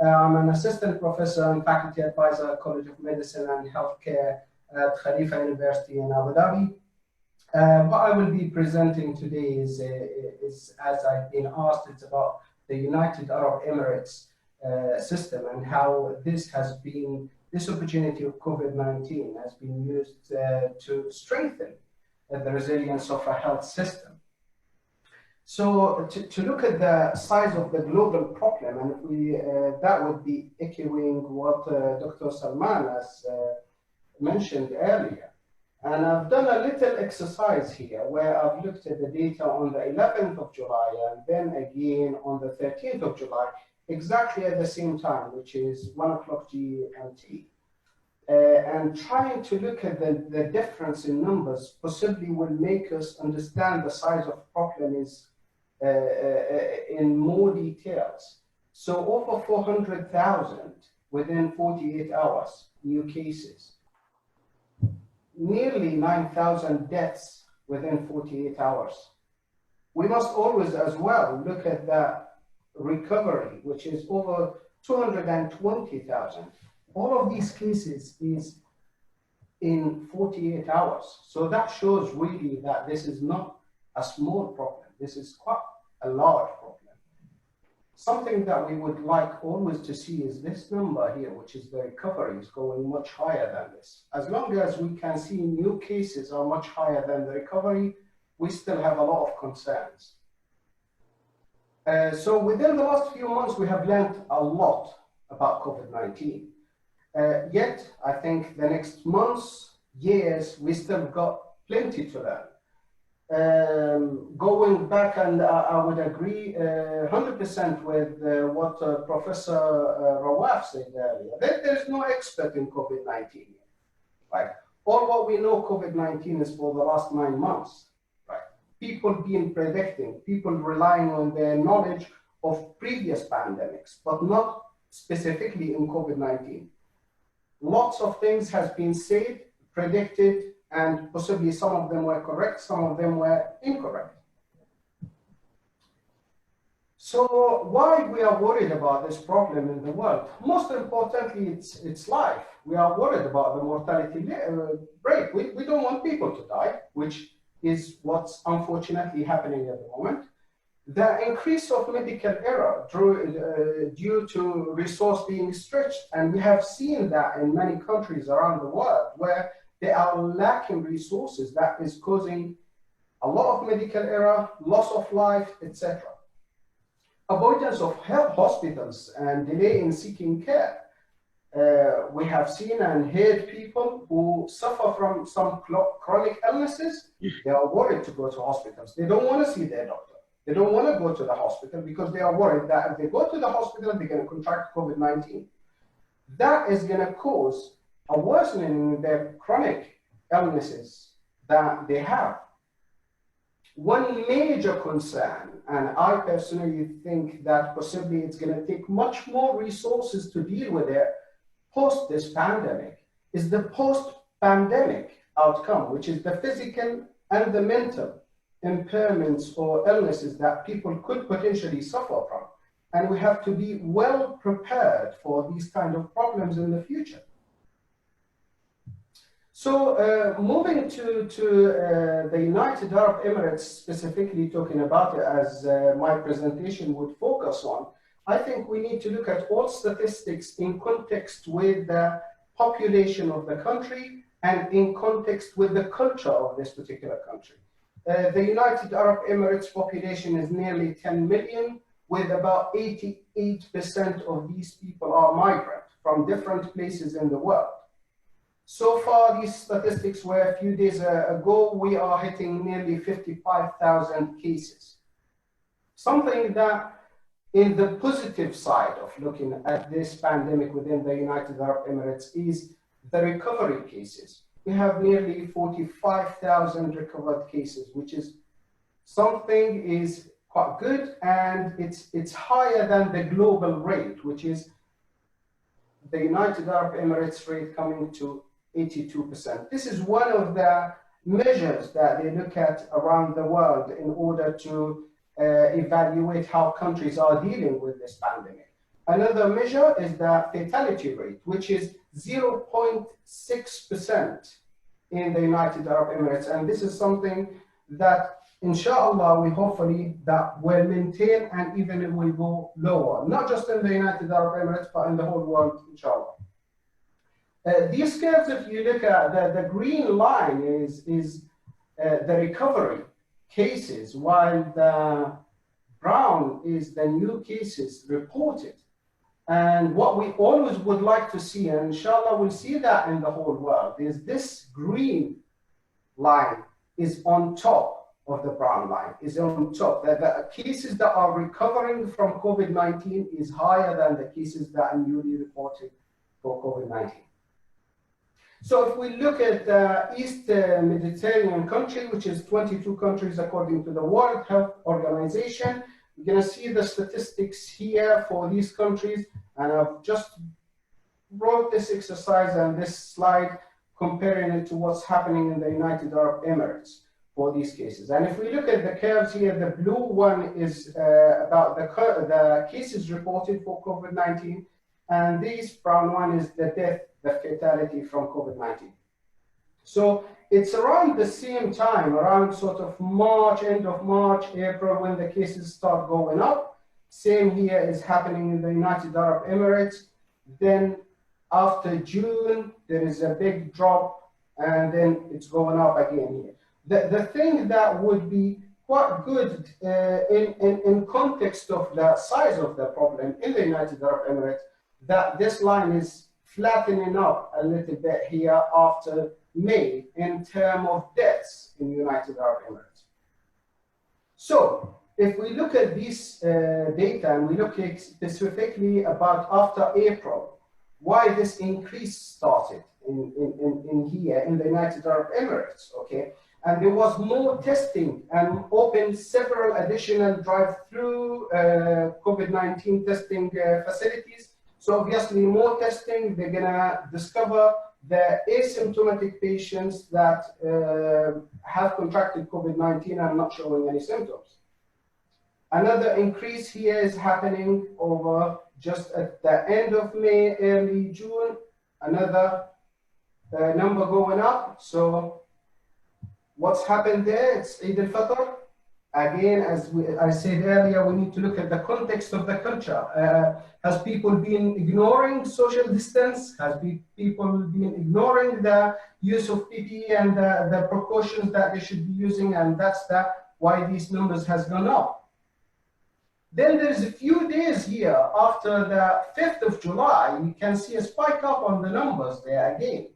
I'm an assistant professor and faculty advisor at College of Medicine and Healthcare at Khalifa University in Abu Dhabi. What I will be presenting today is, as I've been asked, it's about the United Arab Emirates system and how this opportunity of COVID-19 has been used to strengthen the resilience of a health system. So to look at the size of the global problem, and that would be echoing what Dr. Salman has mentioned earlier. And I've done a little exercise here where I've looked at the data on the 11th of July and then again on the 13th of July, exactly at the same time, which is 1 o'clock GMT. And trying to look at the difference in numbers possibly will make us understand the size of the problem is in more details. So over 400,000 within 48 hours, new cases. Nearly 9,000 deaths within 48 hours. We must always as well look at the recovery, which is over 220,000. All of these cases is in 48 hours. So that shows really that this is not a small problem. This is quite a large problem. Something that we would like always to see is this number here, which is the recovery, is going much higher than this. As long as we can see new cases are much higher than the recovery, we still have a lot of concerns. So within the last few months, we have learned a lot about COVID-19. Yet, I think the next months, years, we still got plenty to learn. Going back, and I would agree 100% with what Professor Rawaf said earlier. There's no expert in COVID-19. Right? All what we know COVID-19 is for the last 9 months. Right? People being predicting, people relying on their knowledge of previous pandemics, but not specifically in COVID-19. Lots of things has been said, predicted, and possibly some of them were correct, some of them were incorrect. So why we are worried about this problem in the world? Most importantly, it's life. We are worried about the mortality rate. We don't want people to die, which is what's unfortunately happening at the moment. The increase of medical error due to resource being stretched, and we have seen that in many countries around the world where they are lacking resources, that is causing a lot of medical error, loss of life, etc. Avoidance of health hospitals and delay in seeking care. We have seen and heard people who suffer from some chronic illnesses. They are worried to go to hospitals. They don't want to see their doctor. They don't want to go to the hospital because they are worried that if they go to the hospital, they're going to contract COVID-19. That is going to cause a worsening in their chronic illnesses that they have. One major concern, and I personally think that possibly it's going to take much more resources to deal with it post this pandemic, is the post-pandemic outcome, which is the physical and the mental impairments or illnesses that people could potentially suffer from. And we have to be well prepared for these kind of problems in the future. So moving to the United Arab Emirates, specifically talking about it as my presentation would focus on, I think we need to look at all statistics in context with the population of the country and in context with the culture of this particular country. The United Arab Emirates population is nearly 10 million, with about 88% of these people are migrant from different places in the world. So far, these statistics were a few days ago, we are hitting nearly 55,000 cases. Something that in the positive side of looking at this pandemic within the United Arab Emirates is the recovery cases. We have nearly 45,000 recovered cases, which is something is quite good, and it's higher than the global rate, which is the United Arab Emirates rate coming to 82%. This is one of the measures that they look at around the world in order to evaluate how countries are dealing with this pandemic. Another measure is the fatality rate, which is 0.6% in the United Arab Emirates. And this is something that, inshallah, we hopefully that will maintain and even it will go lower, not just in the United Arab Emirates, but in the whole world, inshallah. These curves, if you look at the green line is the recovery cases, while the brown is the new cases reported. And what we always would like to see, and inshallah we'll see that in the whole world, is this green line is on top of the brown line, is on top. That the cases that are recovering from COVID-19 is higher than the cases that are newly reported for COVID-19. So if we look at the East Mediterranean country, which is 22 countries according to the World Health Organization, you're going to see the statistics here for these countries. And I've just wrote this exercise and this slide comparing it to what's happening in the United Arab Emirates for these cases. And if we look at the curves here, the blue one is about the cases reported for COVID-19. And this brown one is the death, the fatality from COVID-19. So it's around the same time, around sort of March, end of March, April, when the cases start going up. Same here is happening in the United Arab Emirates. Then after June, there is a big drop, and then it's going up again here. The thing that would be quite good in context of the size of the problem in the United Arab Emirates, that this line is flattening up a little bit here after May in terms of deaths in the United Arab Emirates. So if we look at this data and we look at specifically about after April, why this increase started in here in the United Arab Emirates, okay? And there was more testing and opened several additional drive-through COVID-19 testing facilities. So obviously more testing, they're gonna discover the asymptomatic patients that have contracted COVID-19 and not showing any symptoms. Another increase here is happening over just at the end of May, early June, another number going up. So what's happened there? It's Eid al-Fitr. Again, as I said earlier, we need to look at the context of the culture. Has people been ignoring social distance? Has people been ignoring the use of PPE and the precautions that they should be using? And that's why these numbers has gone up. Then there's a few days here after the 5th of July, you can see a spike up on the numbers there again.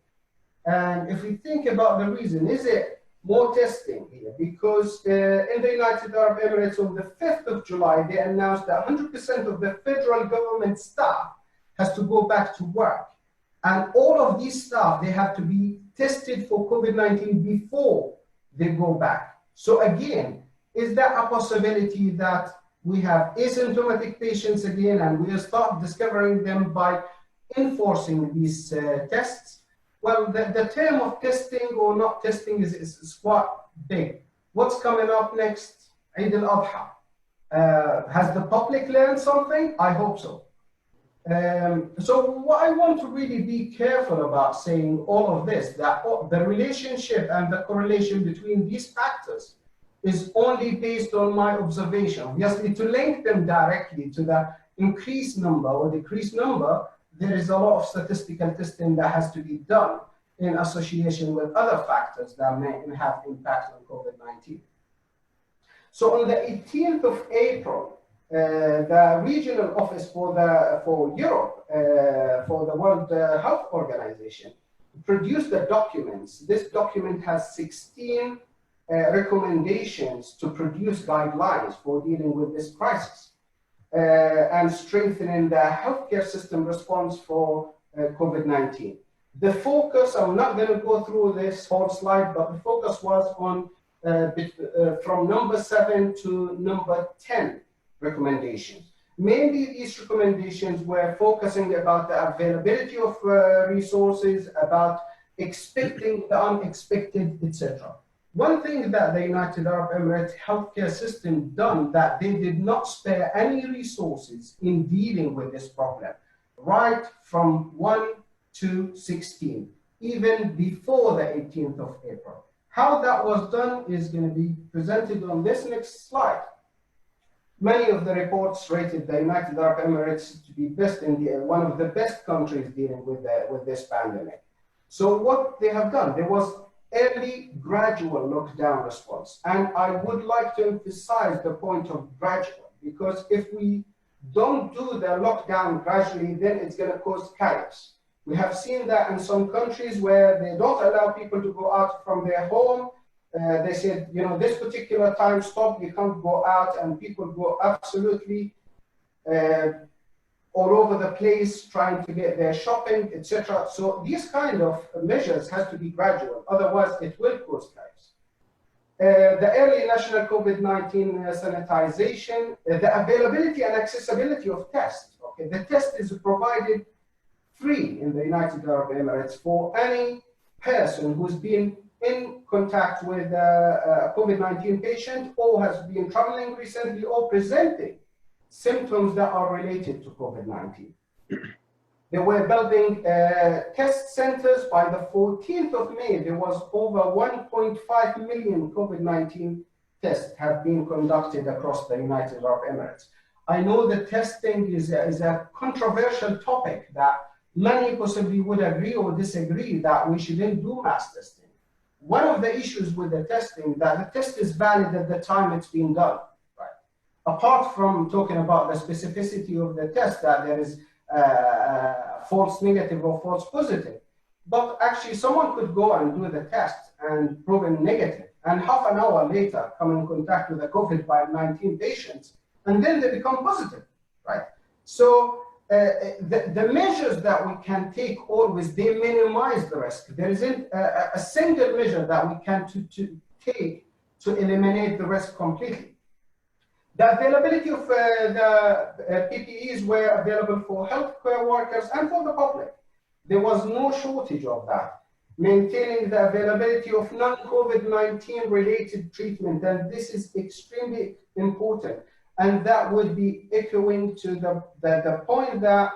And if we think about the reason, is it more testing here? Because in the United Arab Emirates on the 5th of July, they announced that 100% of the federal government staff has to go back to work. And all of these staff, they have to be tested for COVID-19 before they go back. So again, is there a possibility that we have asymptomatic patients again, and we'll start discovering them by enforcing these tests? Well, the term of testing or not testing is quite big. What's coming up next? Eid al-Adha. Has the public learned something? I hope so. So what I want to really be careful about saying all of this, that the relationship and the correlation between these factors is only based on my observation. Obviously, to link them directly to the increased number or decreased number, there is a lot of statistical testing that has to be done in association with other factors that may have impact on COVID-19. So on the 18th of April, the regional office for Europe, for the World Health Organization, produced the documents. This document has 16 recommendations to produce guidelines for dealing with this crisis and strengthening the healthcare system response for COVID-19. The focus, I'm not going to go through this whole slide, but the focus was on from number 7 to number 10 recommendations. Mainly these recommendations were focusing about the availability of resources, about expecting the unexpected, etc. One thing that the United Arab Emirates healthcare system done, that they did not spare any resources in dealing with this problem, right from 1 to 16, even before the 18th of April. How that was done is going to be presented on this next slide. Many of the reports rated the United Arab Emirates to be one of the best countries dealing with this pandemic. So what they have done, there was early gradual lockdown response. And I would like to emphasize the point of gradual, because if we don't do the lockdown gradually, then it's going to cause chaos. We have seen that in some countries where they don't allow people to go out from their home. They said, this particular time stop, you can't go out, and people go absolutely all over the place trying to get their shopping, etc. So these kind of measures has to be gradual, otherwise it will cause chaos. The early national COVID-19 sanitization, the availability and accessibility of tests. Okay, the test is provided free in the United Arab Emirates for any person who's been in contact with a COVID-19 patient, or has been traveling recently, or presenting symptoms that are related to COVID-19. They were building test centers. By the 14th of May, there was over 1.5 million COVID-19 tests have been conducted across the United Arab Emirates. I know that testing is a controversial topic that many possibly would agree or disagree that we shouldn't do mass testing. One of the issues with the testing, that the test is valid at the time it's being done. Apart from talking about the specificity of the test, that there is false negative or false positive, but actually someone could go and do the test and proven negative, and half an hour later come in contact with a COVID-19 patients, and then they become positive, right? So the measures that we can take always, they minimize the risk. There isn't a single measure that we can take to eliminate the risk completely. The availability of the PPEs were available for healthcare workers and for the public. There was no shortage of that. Maintaining the availability of non-COVID-19 related treatment, and this is extremely important. And that would be echoing to the point that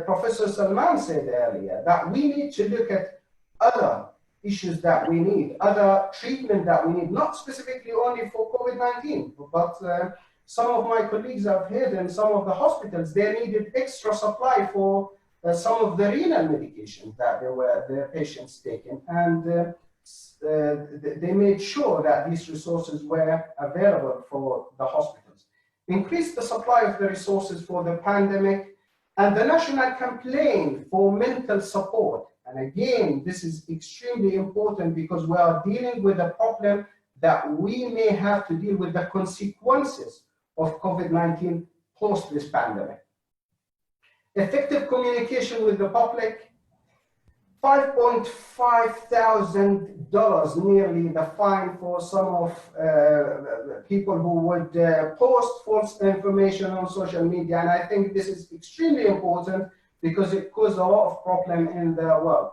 Professor Salman said earlier, that we need to look at other issues that we need, other treatment that we need, not specifically only for COVID-19, but some of my colleagues have heard in some of the hospitals, they needed extra supply for some of the renal medications that their patients taking. And they made sure that these resources were available for the hospitals. Increase the supply of the resources for the pandemic, and the national campaign for mental support. And again, this is extremely important because we are dealing with a problem that we may have to deal with the consequences of COVID-19 post this pandemic. Effective communication with the public, $5.5 thousand nearly the fine for some of people who would post false information on social media. And I think this is extremely important because it caused a lot of problem in the world.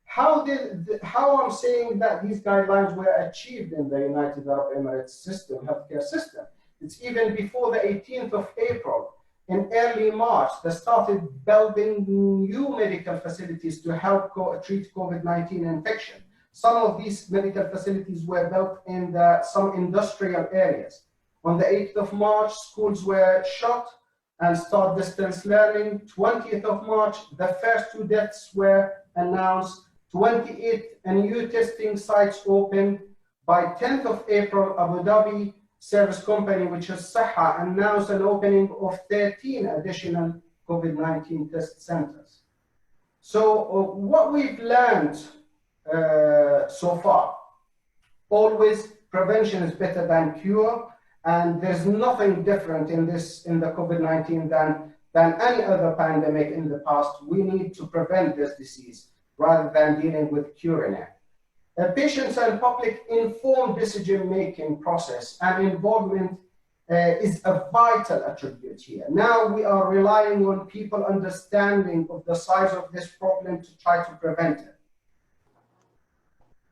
How I'm saying that these guidelines were achieved in the United Arab Emirates system, healthcare system? It's even before the 18th of April. In early March, they started building new medical facilities to help treat COVID-19 infection. Some of these medical facilities were built in some industrial areas. On the 8th of March, schools were shut and start distance learning. 20th of March, the first 2 deaths were announced. 28th, new testing sites opened. By 10th of April, Abu Dhabi service company, which is Saha, announced an opening of 13 additional COVID-19 test centers. So what we've learned so far, always prevention is better than cure, and there's nothing different in the COVID-19 than any other pandemic in the past. We need to prevent this disease rather than dealing with curing it. Patients and public informed decision-making process and involvement is a vital attribute here. Now we are relying on people understanding of the size of this problem to try to prevent it.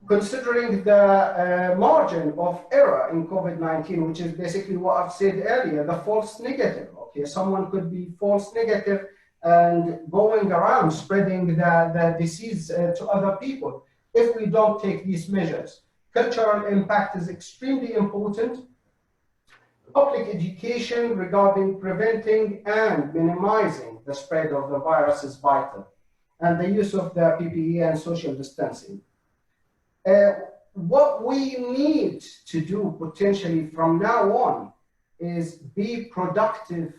considering the margin of error in COVID-19, which is basically what I've said earlier, the false negative. Okay, someone could be false negative and going around spreading the disease to other people if we don't take these measures. Cultural impact is extremely important. Public education regarding preventing and minimizing the spread of the virus is vital, and the use of the PPE and social distancing. What we need to do potentially from now on is be productive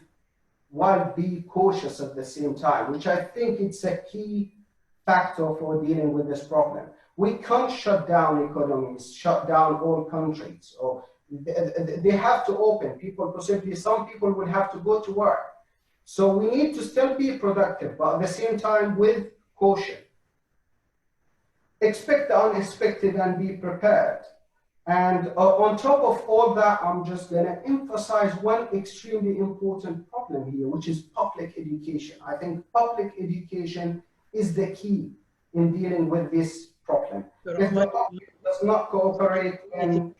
while be cautious at the same time, which I think it's a key factor for dealing with this problem. We can't shut down economies, shut down all countries, or they have to open. People, possibly some people will have to go to work. So we need to still be productive, but at the same time with caution. Expect the unexpected and be prepared. And on top of all that, I'm just going to emphasize one extremely important problem here, which is public education. I think public education is the key in dealing with this problem. If the public does not cooperate, then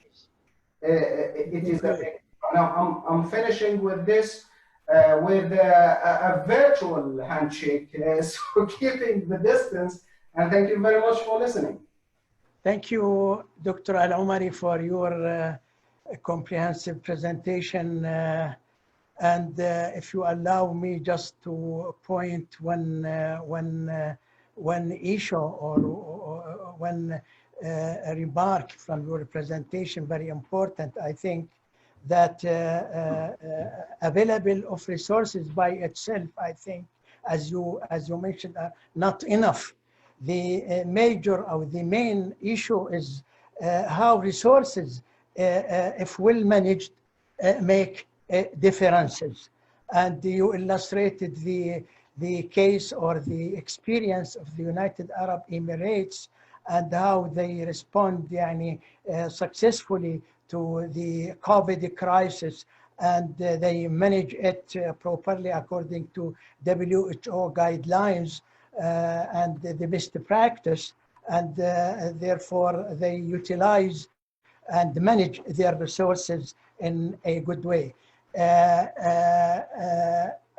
it is a big. Now, I'm finishing with this with a virtual handshake, so keeping the distance. And thank you very much for listening. Thank you, Dr. Al-Omari, for your comprehensive presentation. And if you allow me just to point one issue or one remark from your presentation, very important. I think that available of resources by itself, I think, as you mentioned, are not enough. The major or the main issue is how resources, if well managed, make differences. And you illustrated the case or the experience of the United Arab Emirates and how they respond successfully to the COVID crisis, and they manage it properly according to WHO guidelines and the best practice, and therefore they utilize and manage their resources in a good way.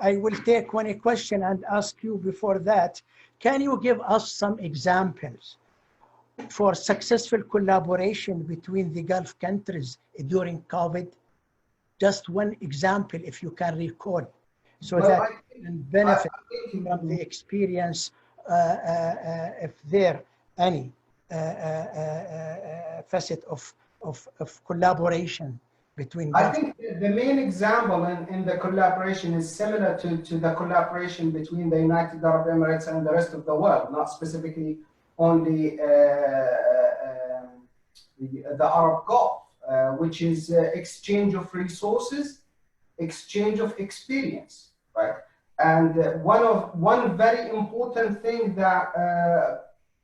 I will take one question and ask you before that. Can you give us some examples for successful collaboration between the Gulf countries during COVID? Just one example, if you can recall, so that you can benefit from the experience, if there any facet of collaboration between. I think the main example in the collaboration is similar to the collaboration between the United Arab Emirates and the rest of the world, not specifically only the Arab Gulf, which is exchange of resources, exchange of experience, right? And one very important thing that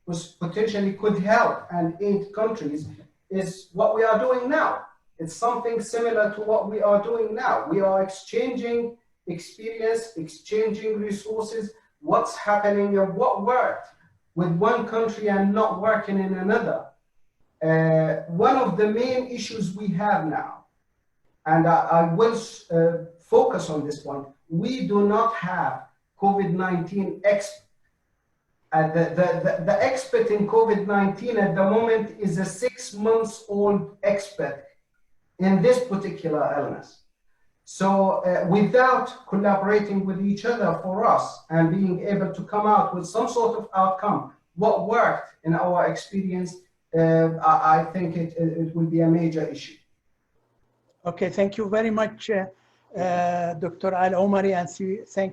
was potentially could help and aid countries is what we are doing now. It's something similar to what we are doing now. We are exchanging experience, exchanging resources, what's happening and what worked with one country and not working in another. One of the main issues we have now, and I will focus on this point, we do not have COVID-19 expert. The expert in COVID-19 at the moment is a 6-month-old expert in this particular illness. So without collaborating with each other for us and being able to come out with some sort of outcome, what worked in our experience, I think it will be a major issue. Okay, thank you very much, Dr. Al-Omari, and thank